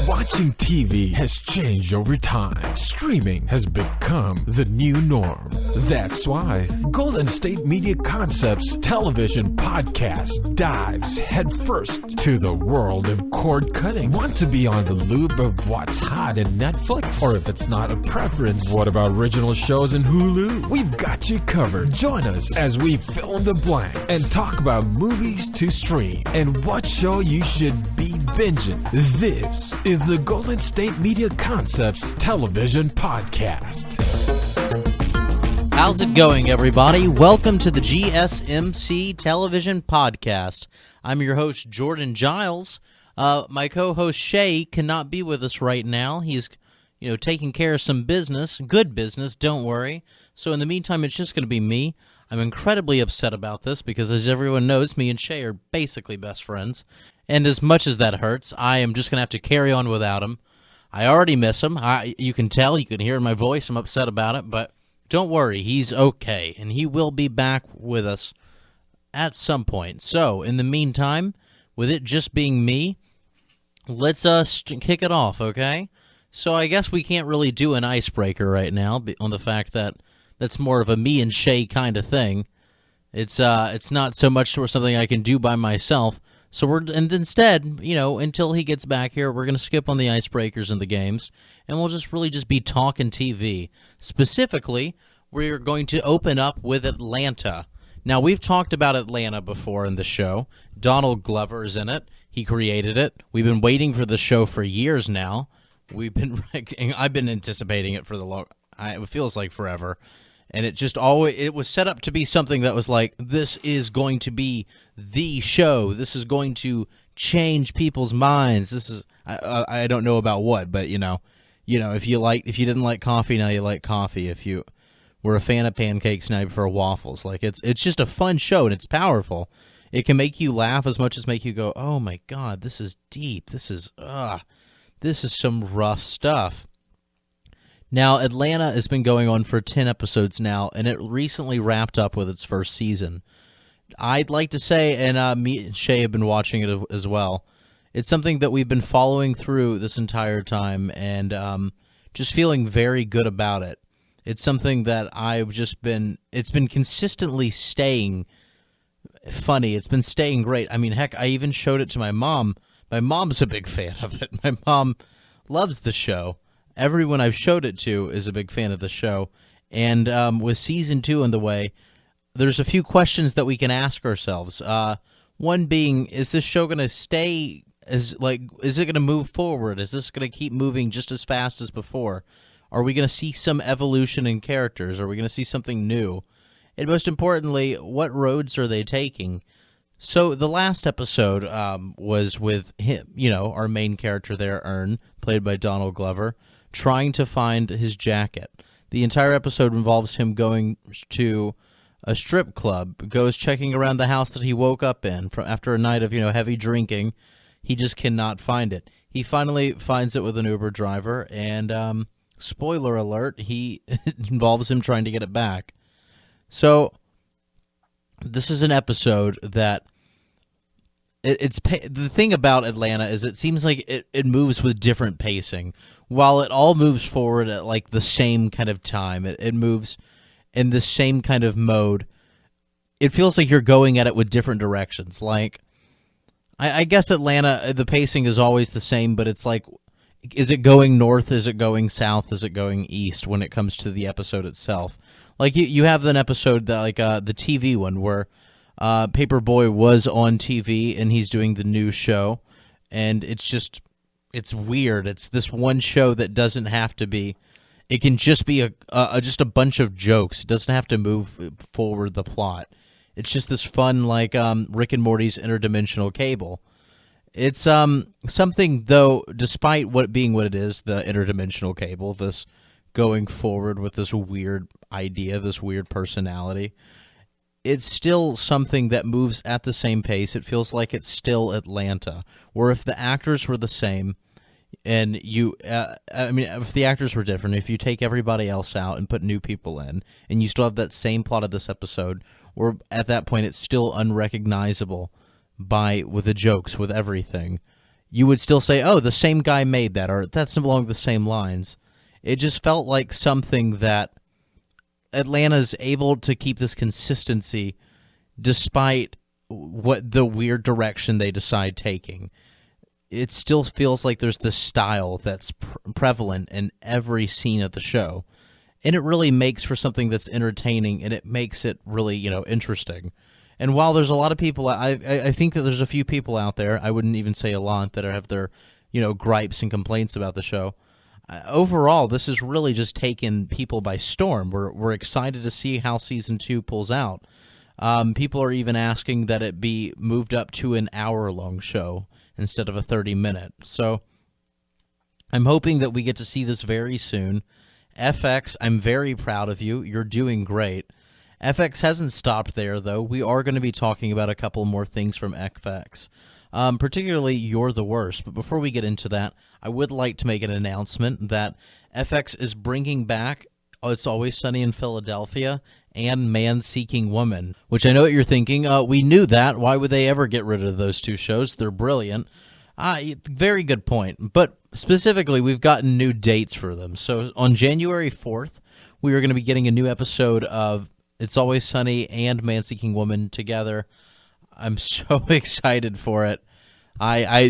Watching TV has changed over time. Streaming has become the new norm. That's why Golden State Media Concepts television podcast dives headfirst to the world of cord cutting. Want to be on the loop of what's hot in Netflix? Or if it's not a preference, what about original shows in Hulu? We've got you covered. Join us as we fill in the blanks and talk about movies to stream and what show you should be binging. This is the Golden State Media Concepts television podcast. How's it going, everybody? Welcome to the GSMC television podcast. I'm your host, Jordan Giles. My co-host, Shay, cannot be with us right now. He's, taking care of some business, good business, don't worry. So in the meantime, it's just going to be me. I'm incredibly upset about this because, as everyone knows, me and Shay are basically best friends. And as much as that hurts, I am just going to have to carry on without him. I already miss him. You can tell, you can hear in my voice, I'm upset about it, but don't worry, he's okay, and he will be back with us at some point. So, in the meantime, with it just being me, let's kick it off, okay? So I guess we can't really do an icebreaker right now on the fact that that's more of a me and Shay kind of thing. It's not so much for something I can do by myself. So instead, until he gets back here, we're going to skip on the icebreakers and the games, and we'll just be talking TV. Specifically, we're going to open up with Atlanta. Now, we've talked about Atlanta before in the show. Donald Glover is in it. He created it. We've been waiting for the show for years now. I've been anticipating it for it feels like forever. And it was set up to be something that was like, this is going to be the show. This is going to change people's minds. This is, I don't know about what, but if you didn't like coffee, now you like coffee. If you were a fan of pancakes, now you prefer waffles. Like it's just a fun show and it's powerful. It can make you laugh as much as make you go, oh my God, this is deep. This is some rough stuff. Now, Atlanta has been going on for 10 episodes now, and it recently wrapped up with its first season. I'd like to say, and me and Shay have been watching it as well, it's something that we've been following through this entire time, and just feeling very good about it. It's something that it's been consistently staying funny. It's been staying great. I mean, heck, I even showed it to my mom. My mom's a big fan of it. My mom loves the show. Everyone I've showed it to is a big fan of the show. And with Season 2 in the way, there's a few questions that we can ask ourselves. One being, is this show going to stay, is it going to move forward? Is this going to keep moving just as fast as before? Are we going to see some evolution in characters? Are we going to see something new? And most importantly, what roads are they taking? So the last episode was with him, our main character there, Ern, played by Donald Glover, trying to find his jacket. The entire episode involves him going to a strip club, goes checking around the house that he woke up in after a night of heavy drinking. He just cannot find it. He finally finds it with an Uber driver, and spoiler alert, it involves him trying to get it back. So this is an episode that the thing about Atlanta is it seems like it moves with different pacing. While it all moves forward at like the same kind of time, it moves in the same kind of mode. It feels like you're going at it with different directions. Like, I guess Atlanta, the pacing is always the same, but it's like, is it going north? Is it going south? Is it going east when it comes to the episode itself? Like, you have an episode that, the TV one where Paperboy was on TV and he's doing the new show, and it's weird. It's this one show that doesn't have to be. It can just be just a bunch of jokes. It doesn't have to move forward the plot. It's just this fun, Rick and Morty's interdimensional cable. It's something, though, despite what it is, the interdimensional cable, this going forward with this weird idea, this weird personality, it's still something that moves at the same pace. It feels like it's still Atlanta, where if the actors were the same, and if the actors were different, if you take everybody else out and put new people in, and you still have that same plot of this episode, or at that point it's still unrecognizable with the jokes, with everything, you would still say, oh, the same guy made that, or that's along the same lines. It just felt like something that Atlanta's able to keep this consistency despite what the weird direction they decide taking. It still feels like there's this style that's prevalent in every scene of the show. And it really makes for something that's entertaining, and it makes it really, interesting. And while there's a lot of people, I think that there's a few people out there, I wouldn't even say a lot, that have their, gripes and complaints about the show. Overall, this has really just taken people by storm. We're excited to see how Season 2 pulls out. People are even asking that it be moved up to an hour-long show instead of a 30-minute. So I'm hoping that we get to see this very soon. FX, I'm very proud of you. You're doing great. FX hasn't stopped there, though. We are going to be talking about a couple more things from FX, particularly You're the Worst. But before we get into that, I would like to make an announcement that FX is bringing back It's Always Sunny in Philadelphia and Man-Seeking Woman, which I know what you're thinking. We knew that. Why would they ever get rid of those two shows? They're brilliant. Very good point. But specifically, we've gotten new dates for them. So on January 4th, we are going to be getting a new episode of It's Always Sunny and Man-Seeking Woman together. I'm so excited for it.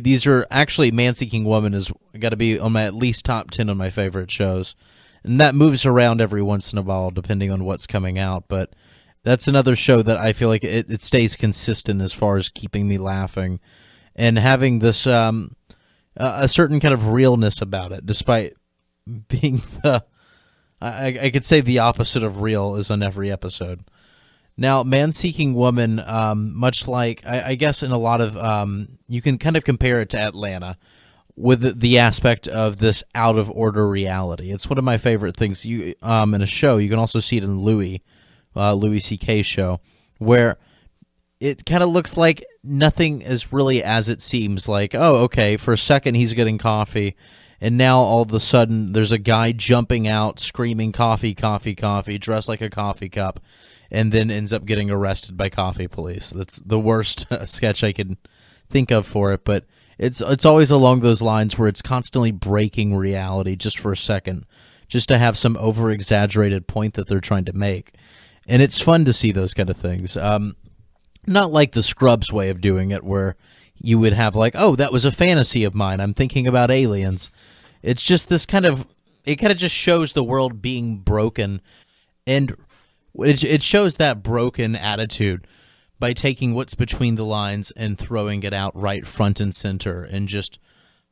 These are actually, Man-Seeking Woman has got to be on my at least top 10 on my favorite shows. And that moves around every once in a while depending on what's coming out. But that's another show that I feel like it stays consistent as far as keeping me laughing and having this a certain kind of realness about it, despite being I could say the opposite of real is on every episode. Now, Man-Seeking Woman, much like, I guess in a lot of, you can kind of compare it to Atlanta with the aspect of this out-of-order reality. It's one of my favorite things in a show. You can also see it in Louis C.K.'s show, where it kind of looks like nothing is really as it seems. Like, oh, okay, for a second he's getting coffee, and now all of a sudden there's a guy jumping out, screaming, coffee, coffee, coffee, dressed like a coffee cup, and then ends up getting arrested by coffee police. That's the worst sketch I could think of for it, but it's always along those lines where it's constantly breaking reality just for a second, just to have some over-exaggerated point that they're trying to make. And it's fun to see those kind of things. Not like the Scrubs way of doing it, where you would have like, oh, that was a fantasy of mine, I'm thinking about aliens. It's just this kind of, it kind of just shows the world being broken, and it shows that broken attitude by taking what's between the lines and throwing it out right front and center and just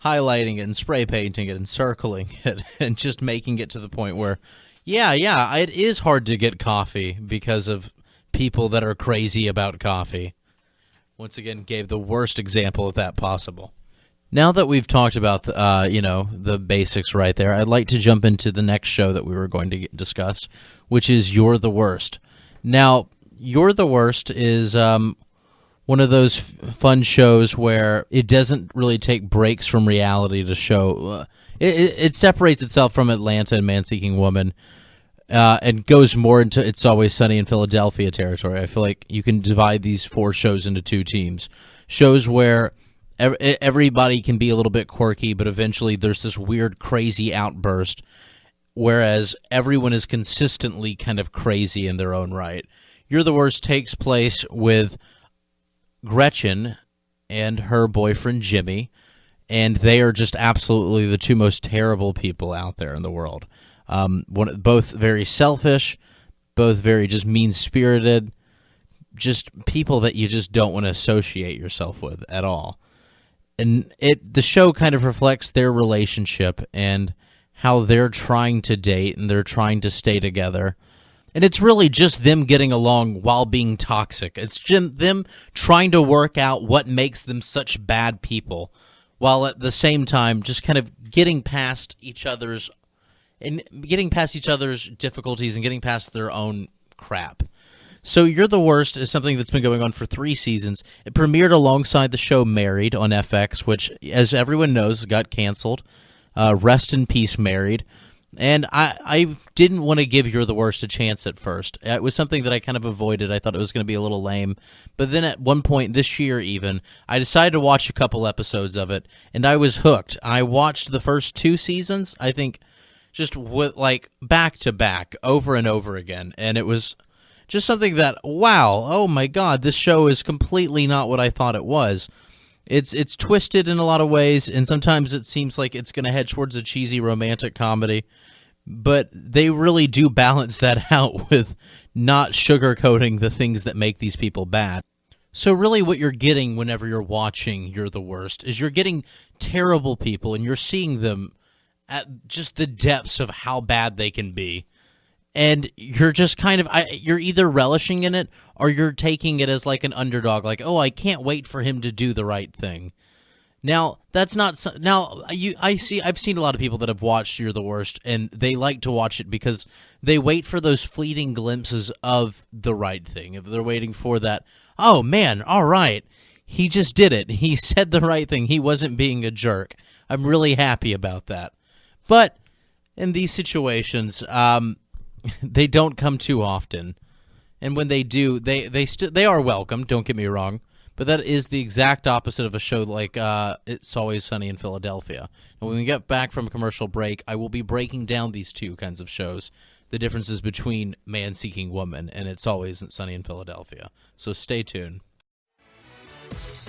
highlighting it and spray painting it and circling it and just making it to the point where, yeah, it is hard to get coffee because of people that are crazy about coffee. Once again, gave the worst example of that possible. Now that we've talked about the basics right there, I'd like to jump into the next show that we were going to discuss, which is You're the Worst. Now, You're the Worst is one of those fun shows where it doesn't really take breaks from reality to show. It separates itself from Atlanta and Man-Seeking Woman and goes more into It's Always Sunny in Philadelphia territory. I feel like you can divide these four shows into two teams. Shows where everybody can be a little bit quirky, but eventually there's this weird, crazy outburst, whereas everyone is consistently kind of crazy in their own right. You're the Worst takes place with Gretchen and her boyfriend Jimmy, and they are just absolutely the two most terrible people out there in the world. Both very selfish, both very just mean-spirited, just people that you just don't want to associate yourself with at all. And the show kind of reflects their relationship and how they're trying to date and they're trying to stay together. And it's really just them getting along while being toxic. It's them trying to work out what makes them such bad people, while at the same time just kind of getting past each other's difficulties and getting past their own crap. So You're the Worst is something that's been going on for 3 seasons. It premiered alongside the show Married on FX, which, as everyone knows, got canceled. Rest in peace, Married. And I didn't want to give You're the Worst a chance at first. It was something that I kind of avoided. I thought it was going to be a little lame. But then at one point this year even, I decided to watch a couple episodes of it, and I was hooked. I watched the first 2 seasons, I think, just with, like, back to back, over and over again. And it was just something that, wow, oh my God, this show is completely not what I thought it was. It's twisted in a lot of ways, and sometimes it seems like it's going to head towards a cheesy romantic comedy. But they really do balance that out with not sugarcoating the things that make these people bad. So really what you're getting whenever you're watching You're the Worst is you're getting terrible people, and you're seeing them at just the depths of how bad they can be. And you're just kind of, you're either relishing in it or you're taking it as like an underdog, like, oh, I can't wait for him to do the right thing. Now, that's not, I've seen a lot of people that have watched You're the Worst, and they like to watch it because they wait for those fleeting glimpses of the right thing. If they're waiting for that, oh man, all right, he just did it. He said the right thing. He wasn't being a jerk. I'm really happy about that. But in these situations, they don't come too often, and when they do, they are welcome. Don't get me wrong, but that is the exact opposite of a show like It's Always Sunny in Philadelphia. And when we get back from a commercial break, I will be breaking down these two kinds of shows, the differences between Man Seeking Woman and It's Always Sunny in Philadelphia. So stay tuned.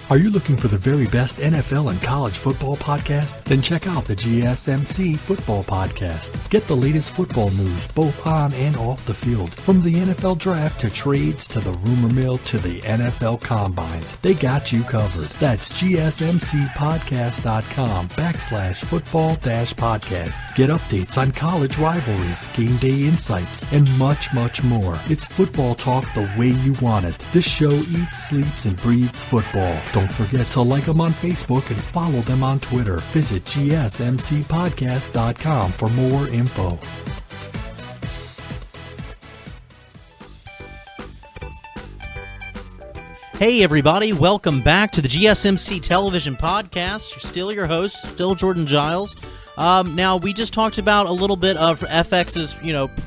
Are you looking for the very best NFL and college football podcast? Then check out the GSMC Football Podcast. Get the latest football news both on and off the field. From the NFL Draft to trades to the rumor mill to the NFL Combines, they got you covered. That's GSMCpodcast.com/football-podcast. Get updates on college rivalries, game day insights, and much, much more. It's football talk the way you want it. This show eats, sleeps, and breathes football. Don't forget to like them on Facebook and follow them on Twitter. Visit GSMCpodcast.com for more info. Hey everybody, welcome back to the GSMC Television Podcast. Still your host, still Jordan Giles. Now, we just talked about a little bit of FX's,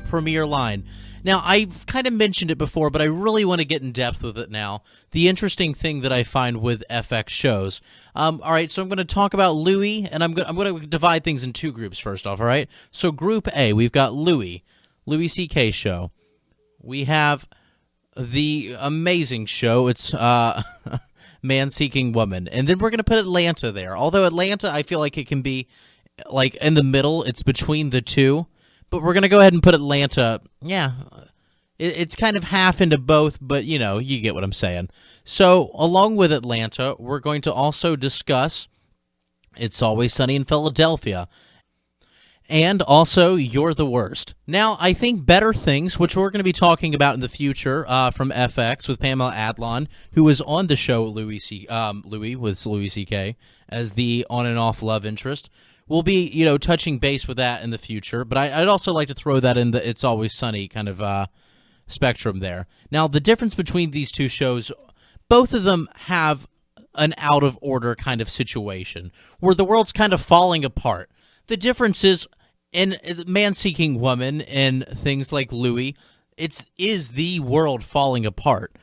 premiere line. Now, I've kind of mentioned it before, but I really want to get in depth with it now. The interesting thing that I find with FX shows. All right, so I'm going to talk about Louis, and I'm going to divide things in 2 groups first off, all right? So Group A, we've got Louis C.K. show. We have the amazing show, it's Man Seeking Woman. And then we're going to put Atlanta there. Although Atlanta, I feel like it can be like in the middle. It's between the two. But we're going to go ahead and put Atlanta, it's kind of half into both, but, you get what I'm saying. So, along with Atlanta, we're going to also discuss It's Always Sunny in Philadelphia, and also You're the Worst. Now, I think Better Things, which we're going to be talking about in the future from FX with Pamela Adlon, who was on the show Louis with Louis C.K. as the on and off love interest. We'll be, touching base with that in the future, but I'd also like to throw that in the It's Always Sunny kind of spectrum there. Now, the difference between these two shows, both of them have an out-of-order kind of situation where the world's kind of falling apart. The difference is in Man Seeking Woman and things like Louis, is the world falling apart.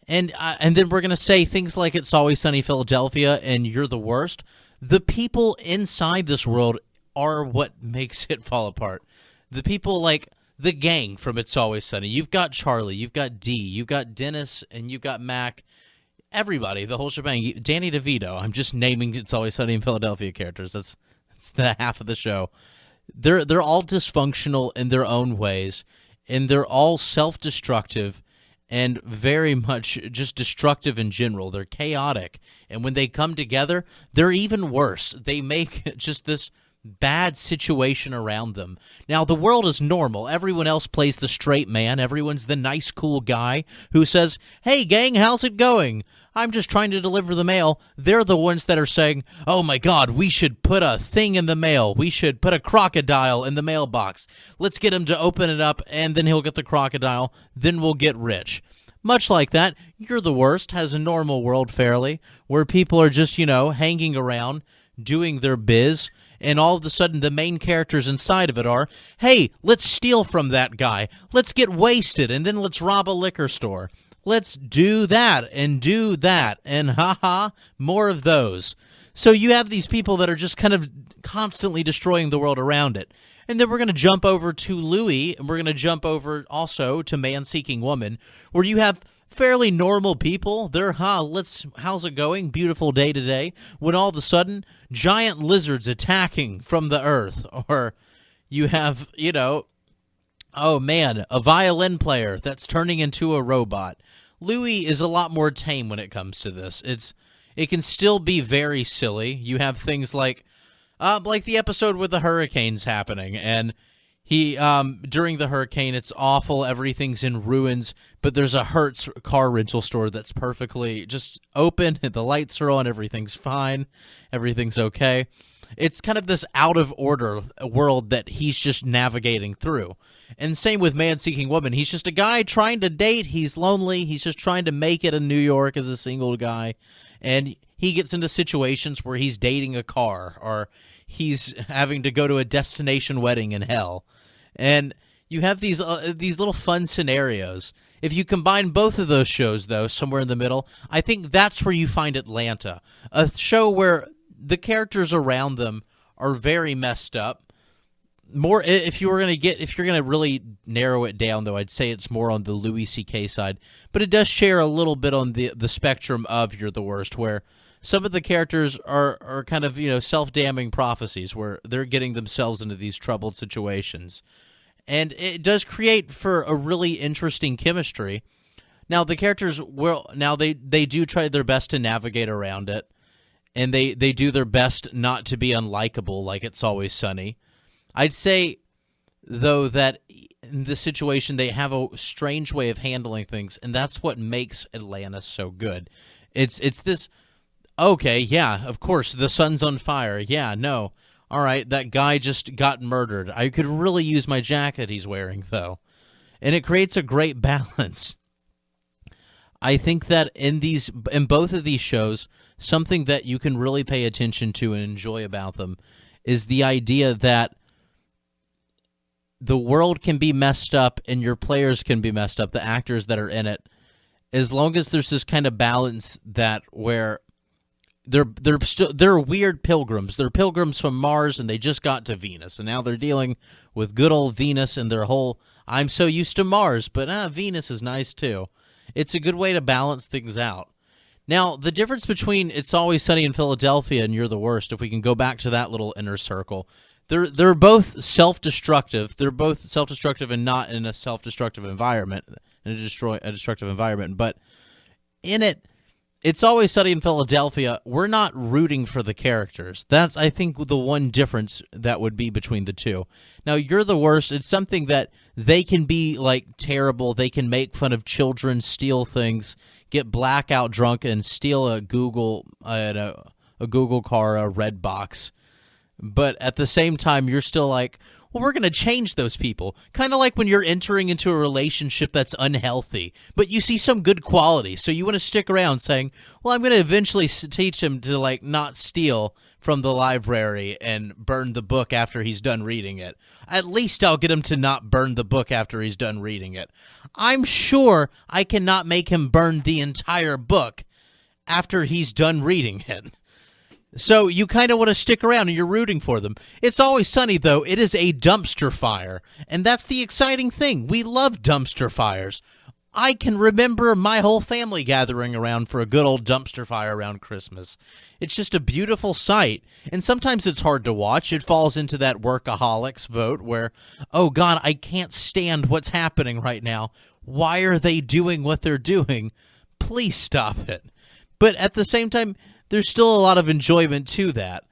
And then we're going to say things like It's Always Sunny Philadelphia and You're the Worst. The people inside this world are what makes it fall apart. The people like the gang from It's Always Sunny. You've got Charlie, you've got Dee, you've got Dennis, and you've got Mac. Everybody, the whole shebang. Danny DeVito. I'm just naming It's Always Sunny in Philadelphia characters. That's the half of the show. They're all dysfunctional in their own ways, and they're all self-destructive and very much just destructive in general. They're chaotic. And when they come together, they're even worse. They make just this bad situation around them. Now, the world is normal. Everyone else plays the straight man. Everyone's the nice, cool guy who says, hey, gang, how's it going? I'm just trying to deliver the mail. They're the ones that are saying, oh, my God, we should put a thing in the mail. We should put a crocodile in the mailbox. Let's get him to open it up, and then he'll get the crocodile. Then we'll get rich. Much like that, You're the Worst has a normal world fairly, where people are just, hanging around, doing their biz, and all of a sudden the main characters inside of it are, hey, let's steal from that guy, let's get wasted, and then let's rob a liquor store. Let's do that, and haha, more of those. So you have these people that are just kind of constantly destroying the world around it. And then we're going to jump over to Louis, and we're going to jump over also to Man-Seeking Woman, where you have fairly normal people. They're, how's it going? Beautiful day today. When all of a sudden, giant lizards attacking from the earth. Or you have, oh man, a violin player that's turning into a robot. Louis is a lot more tame when it comes to this. It can still be very silly. You have things like the episode with the hurricanes happening, and he during the hurricane, it's awful. Everything's in ruins, but there's a Hertz car rental store that's perfectly just open. The lights are on. Everything's fine. Everything's okay. It's kind of this out of order world that he's just navigating through. And same with Man-Seeking Woman. He's just a guy trying to date. He's lonely. He's just trying to make it in New York as a single guy. And he gets into situations where he's dating a car, or he's having to go to a destination wedding in hell. And you have these little fun scenarios. If you combine both of those shows, though, somewhere in the middle, I think that's where you find Atlanta. A show where the characters around them are very messed up. More, if you're going to really narrow it down, though, I'd say it's more on the Louis C.K. side. But it does share a little bit on the spectrum of You're the Worst, where some of the characters are kind of, self-damning prophecies, where they're getting themselves into these troubled situations. And it does create for a really interesting chemistry. Now, the characters, they do try their best to navigate around it, and they do their best not to be unlikable like It's Always Sunny. I'd say, though, that in this situation, they have a strange way of handling things, and that's what makes Atlanta so good. It's this, okay, yeah, of course, the sun's on fire. Yeah, no. All right, that guy just got murdered. I could really use my jacket he's wearing, though. And it creates a great balance. I think that in both of these shows, something that you can really pay attention to and enjoy about them is the idea that the world can be messed up and your players can be messed up, the actors that are in it, as long as there's this kind of balance that where they're weird pilgrims. They're pilgrims from Mars, and they just got to Venus, and now they're dealing with good old Venus and their whole, I'm so used to Mars, but Venus is nice too. It's a good way to balance things out. Now, the difference between It's Always Sunny in Philadelphia and You're the Worst, if we can go back to that little inner circle, they're both self-destructive. They're both self-destructive and not in a self-destructive environment, in a destructive environment. But in it, It's Always Sunny in Philadelphia, we're not rooting for the characters. That's, I think, the one difference that would be between the two. Now, You're the Worst, it's something that they can be, terrible. They can make fun of children, steal things, get blackout drunk, and steal a Google car, a red box. But at the same time, you're still like, well, we're going to change those people. Kind of like when you're entering into a relationship that's unhealthy, but you see some good quality, so you want to stick around saying, well, I'm going to eventually teach him to, not steal from the library and burn the book after he's done reading it. At least I'll get him to not burn the book after he's done reading it. I'm sure I cannot make him burn the entire book after he's done reading it. So you kind of want to stick around and you're rooting for them. It's Always Sunny, though. It is a dumpster fire. And that's the exciting thing. We love dumpster fires. I can remember my whole family gathering around for a good old dumpster fire around Christmas. It's just a beautiful sight. And sometimes it's hard to watch. It falls into that workaholics vote where, oh, God, I can't stand what's happening right now. Why are they doing what they're doing? Please stop it. But at the same time, there's still a lot of enjoyment to that.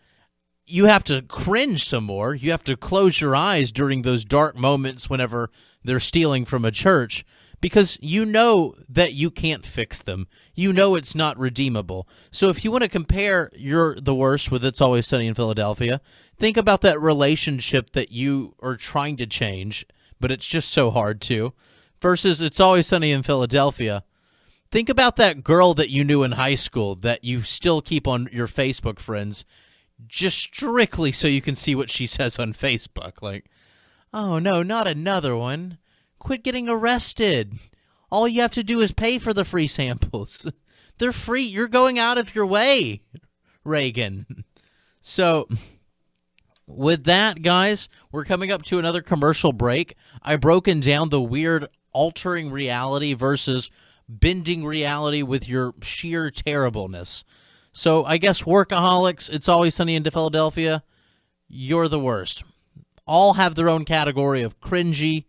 You have to cringe some more. You have to close your eyes during those dark moments whenever they're stealing from a church, because you know that you can't fix them. You know it's not redeemable. So if you want to compare You're the Worst with It's Always Sunny in Philadelphia, think about that relationship that you are trying to change, but it's just so hard to, versus It's Always Sunny in Philadelphia. Think about that girl that you knew in high school that you still keep on your Facebook friends. just strictly so you can see what she says on Facebook. Like, oh, no, not another one. Quit getting arrested. All you have to do is pay for the free samples. They're free. You're going out of your way, Reagan. So, with that, guys, we're coming up to another commercial break. I've broken down the weird altering reality versus bending reality with your sheer terribleness. So, I guess workaholics, It's Always Sunny in Philadelphia, you're the worst. All have their own category of cringy,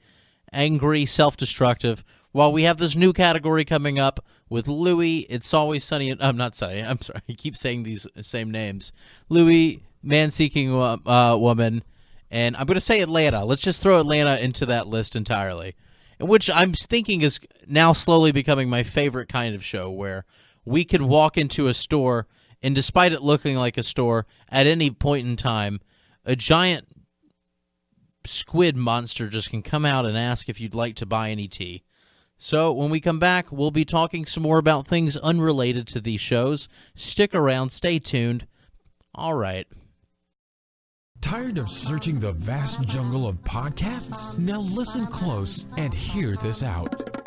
angry, self-destructive, while we have this new category coming up with Louie, It's Always Sunny in... I'm sorry, I keep saying these same names. Louie, Man-Seeking Woman, and I'm going to say Atlanta. Let's just throw Atlanta into that list entirely, which I'm thinking is now slowly becoming my favorite kind of show, where we can walk into a store, and despite it looking like a store, at any point in time, a giant squid monster just can come out and ask if you'd like to buy any tea. So when we come back, we'll be talking some more about things unrelated to these shows. Stick around, stay tuned. All right. Tired of searching the vast jungle of podcasts? Now listen close and hear this out.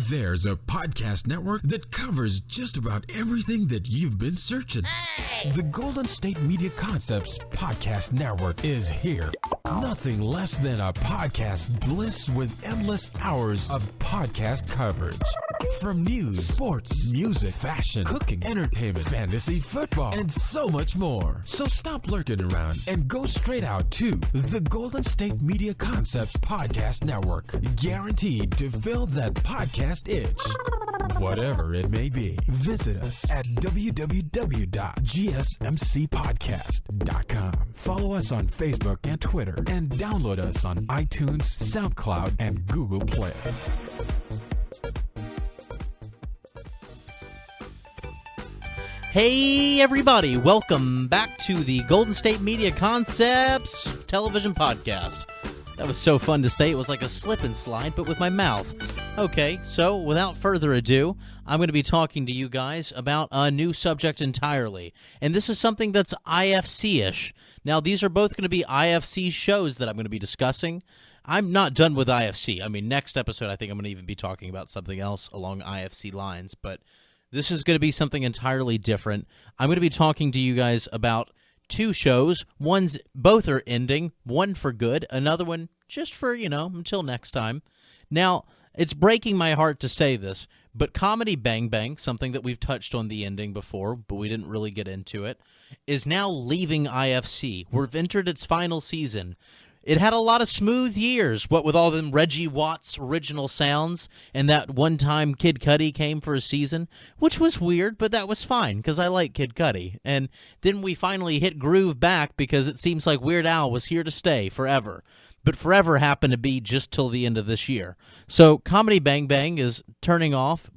There's a podcast network that covers just about everything that you've been searching. Hey! The Golden State Media Concepts Podcast Network is here. Nothing less than a podcast bliss with endless hours of podcast coverage. From news, sports, music, fashion, cooking, entertainment, fantasy, football, and so much more. So stop lurking around and go straight out to the Golden State Media Concepts Podcast Network. Guaranteed to fill that podcast itch. Whatever it may be. Visit us at www.gsmcpodcast.com. Follow us on Facebook and Twitter, and download us on iTunes, SoundCloud, and Google Play. Hey, everybody. Welcome back to the Golden State Media Concepts television podcast. That was so fun to say. It was like a slip and slide, but with my mouth. Okay, so without further ado, I'm going to be talking to you guys about a new subject entirely. And this is something that's IFC-ish. Now, these are both going to be IFC shows that I'm going to be discussing. I'm not done with IFC. I mean, next episode, I think I'm going to even be talking about something else along IFC lines, but this is going to be something entirely different. I'm going to be talking to you guys about two shows. Both are ending, one for good, another one just for, until next time. Now, it's breaking my heart to say this, but Comedy Bang Bang, something that we've touched on the ending before, but we didn't really get into it, is now leaving IFC. We've entered its final season. It had a lot of smooth years, what with all them Reggie Watts original sounds, and that one time Kid Cudi came for a season, which was weird, but that was fine, because I like Kid Cudi. And then we finally hit groove back, because it seems like Weird Al was here to stay forever. But forever happened to be just till the end of this year. So Comedy Bang Bang is plugging off,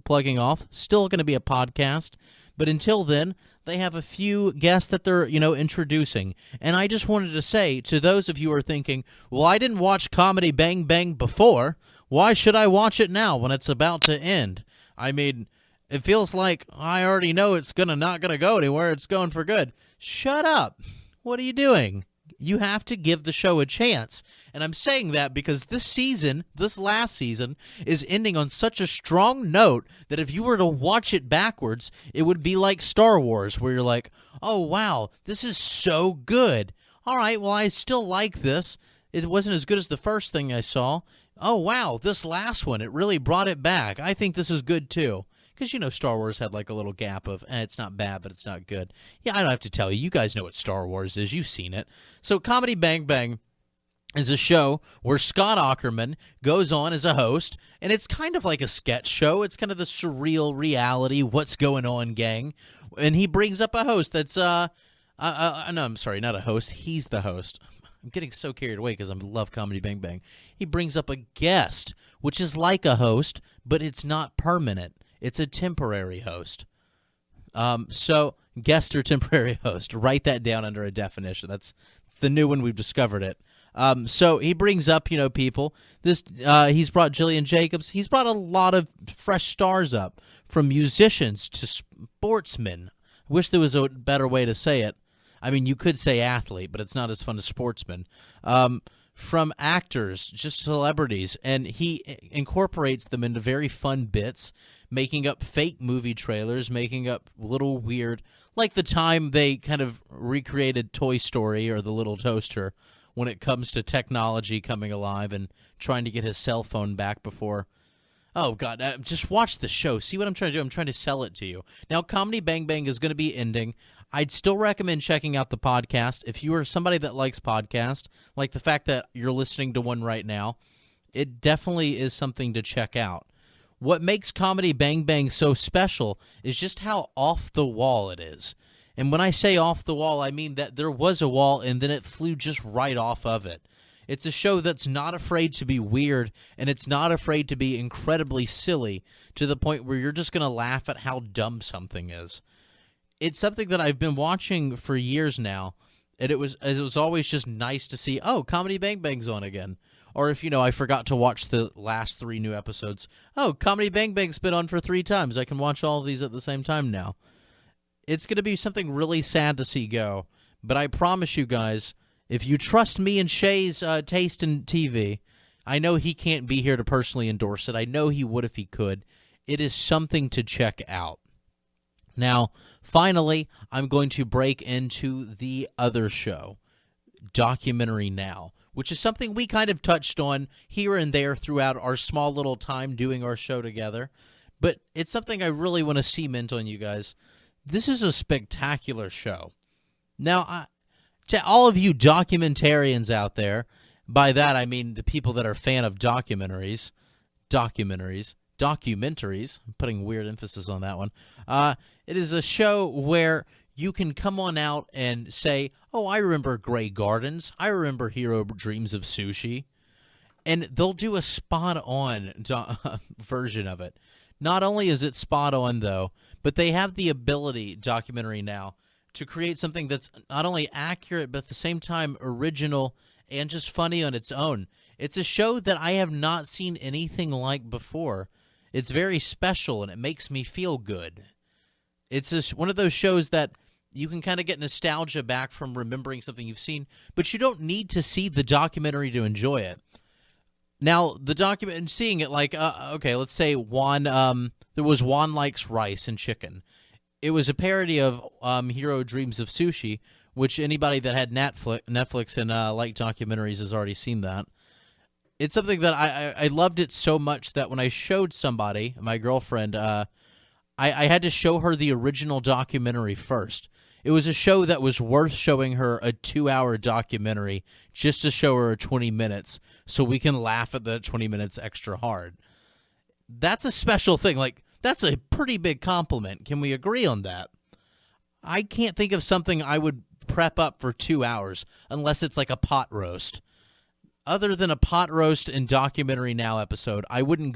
still going to be a podcast, but until then, they have a few guests that they're, introducing. And I just wanted to say to those of you who are thinking, well, I didn't watch Comedy Bang Bang before. Why should I watch it now when it's about to end? I mean, it feels like I already know it's not going to go anywhere. It's going for good. Shut up. What are you doing? You have to give the show a chance. And I'm saying that because this last season, is ending on such a strong note that if you were to watch it backwards, it would be like Star Wars, where you're like, oh, wow, this is so good. All right, well, I still like this. It wasn't as good as the first thing I saw. Oh, wow, this last one, it really brought it back. I think this is good, too. Because, Star Wars had like a little gap of, it's not bad, but it's not good. Yeah, I don't have to tell you. You guys know what Star Wars is. You've seen it. So Comedy Bang Bang is a show where Scott Aukerman goes on as a host, and it's kind of like a sketch show. It's kind of the surreal reality, what's going on, gang. And he brings up a host that's, no, I'm sorry, not a host. He's the host. I'm getting so carried away because I love Comedy Bang Bang. He brings up a guest, which is like a host, but it's not permanent. It's a temporary host. So guest or temporary host. Write that down under a definition. It's the new one. We've discovered it. So he brings up, people. He's brought Jillian Jacobs. He's brought a lot of fresh stars up, from musicians to sportsmen. I wish there was a better way to say it. I mean, you could say athlete, but it's not as fun as sportsman. From actors, just celebrities, and he incorporates them into very fun bits, making up fake movie trailers, making up little weird, like the time they kind of recreated Toy Story or the little toaster when it comes to technology coming alive and trying to get his cell phone back before. Oh, God, just watch the show. See what I'm trying to do? I'm trying to sell it to you. Now, Comedy Bang Bang is going to be ending. I'd still recommend checking out the podcast. If you are somebody that likes podcasts, like the fact that you're listening to one right now, it definitely is something to check out. What makes Comedy Bang Bang so special is just how off the wall it is. And when I say off the wall, I mean that there was a wall and then it flew just right off of it. It's a show that's not afraid to be weird, and it's not afraid to be incredibly silly to the point where you're just going to laugh at how dumb something is. It's something that I've been watching for years now, and it was always just nice to see, oh, Comedy Bang Bang's on again. Or if, I forgot to watch the last 3 new episodes, oh, Comedy Bang Bang's been on for 3 times. I can watch all of these at the same time now. It's going to be something really sad to see go, but I promise you guys, if you trust me and Shay's taste in TV, I know he can't be here to personally endorse it. I know he would if he could. It is something to check out. Now, finally, I'm going to break into the other show, Documentary Now, which is something we kind of touched on here and there throughout our small little time doing our show together. But it's something I really want to cement on you guys. This is a spectacular show. Now, to all of you documentarians out there, by that I mean the people that are fan of documentaries, I'm putting weird emphasis on that one. It is a show where you can come on out and say, oh, I remember Grey Gardens. I remember Hero Dreams of Sushi. And they'll do a spot-on version of it. Not only is it spot-on, though, but they have the ability, Documentary Now, to create something that's not only accurate, but at the same time original and just funny on its own. It's a show that I have not seen anything like before. It's very special, and it makes me feel good. It's one of those shows that you can kind of get nostalgia back from remembering something you've seen, but you don't need to see the documentary to enjoy it. Now, the document, seeing it like, okay, let's say Juan, there was Juan Likes Rice and Chicken. It was a parody of Hero Dreams of Sushi, which anybody that had Netflix and liked documentaries has already seen that. It's something that I loved it so much that when I showed somebody, my girlfriend, I had to show her the original documentary first. It was a show that was worth showing her a 2-hour documentary just to show her 20 minutes so we can laugh at the 20 minutes extra hard. That's a special thing. Like, that's a pretty big compliment. Can we agree on that? I can't think of something I would prep up for 2 hours unless it's like a pot roast. Other than a pot roast and Documentary Now episode, I wouldn't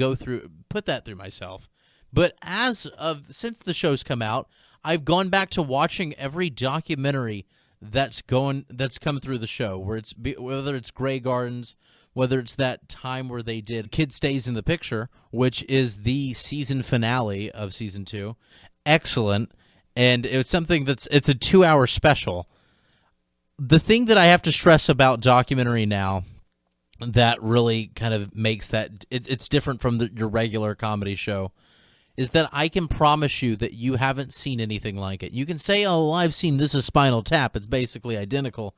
put that through myself. But since the show's come out, I've gone back to watching every documentary that's come through the show, whether it's Grey Gardens, whether it's that time where they did Kid Stays in the Picture, which is the season finale of season 2. Excellent. And it's something it's a 2-hour special. The thing that I have to stress about Documentary Now that really kind of makes that it's different from your regular comedy show is that I can promise you that you haven't seen anything like it. You can say, oh, I've seen This Is Spinal Tap. It's basically identical.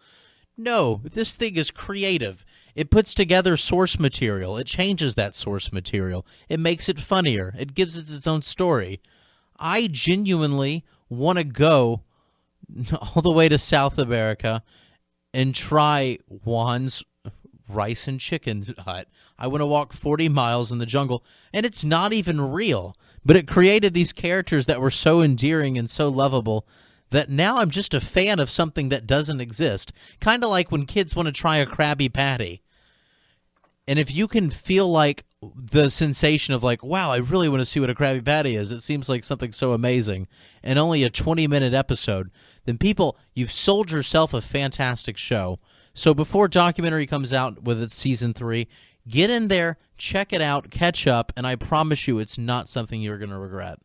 No, this thing is creative. It puts together source material. It changes that source material. It makes it funnier. It gives it its own story. I genuinely want to go all the way to South America and try Juan's rice and chicken hut. I want to walk 40 miles in the jungle, and it's not even real. But it created these characters that were so endearing and so lovable that now I'm just a fan of something that doesn't exist. Kind of like when kids want to try a Krabby Patty. And if you can feel like the sensation of like, wow, I really want to see what a Krabby Patty is. It seems like something so amazing. And only a 20-minute episode. Then people, you've sold yourself a fantastic show. So before Documentary comes out with its season 3, get in there, check it out, catch up, and I promise you it's not something you're going to regret.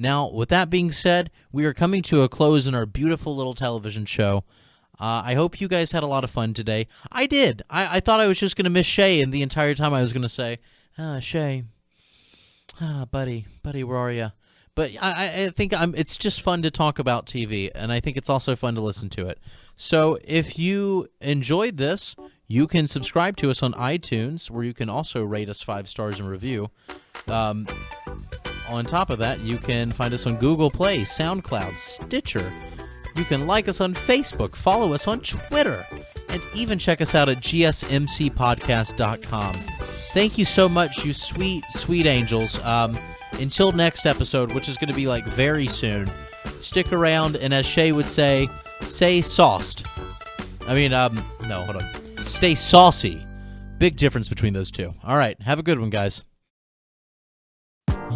Now, with that being said, we are coming to a close in our beautiful little television show. I hope you guys had a lot of fun today. I did. I thought I was just going to miss Shay, and the entire time I was going to say, Shay, buddy, where are you? But I think it's just fun to talk about TV, and I think it's also fun to listen to it. So if you enjoyed this, you can subscribe to us on iTunes, where you can also rate us 5 stars and review. On top of that, you can find us on Google Play, SoundCloud, Stitcher. You can like us on Facebook, follow us on Twitter, and even check us out at gsmcpodcast.com. Thank you so much, you sweet, sweet angels. Until next episode, which is going to be like very soon, stick around, and as Shay would say, stay sauced. No, hold on. Stay saucy. Big difference between those two. All right, have a good one, guys.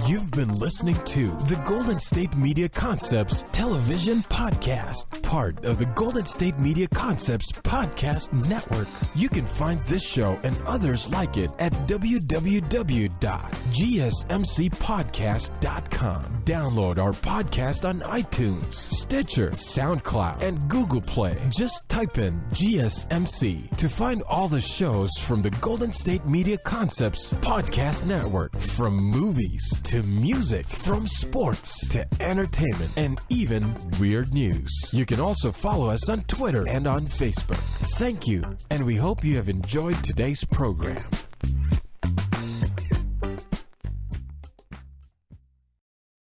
You've been listening to the Golden State Media Concepts Television Podcast, part of the Golden State Media Concepts Podcast Network. You can find this show and others like it at www.gsmcpodcast.com. Download our podcast on iTunes, Stitcher, SoundCloud, and Google Play. Just type in GSMC to find all the shows from the Golden State Media Concepts Podcast Network, from movies to music, from sports to entertainment, and even weird news. You can also follow us on Twitter and on Facebook. Thank you, and we hope you have enjoyed today's program.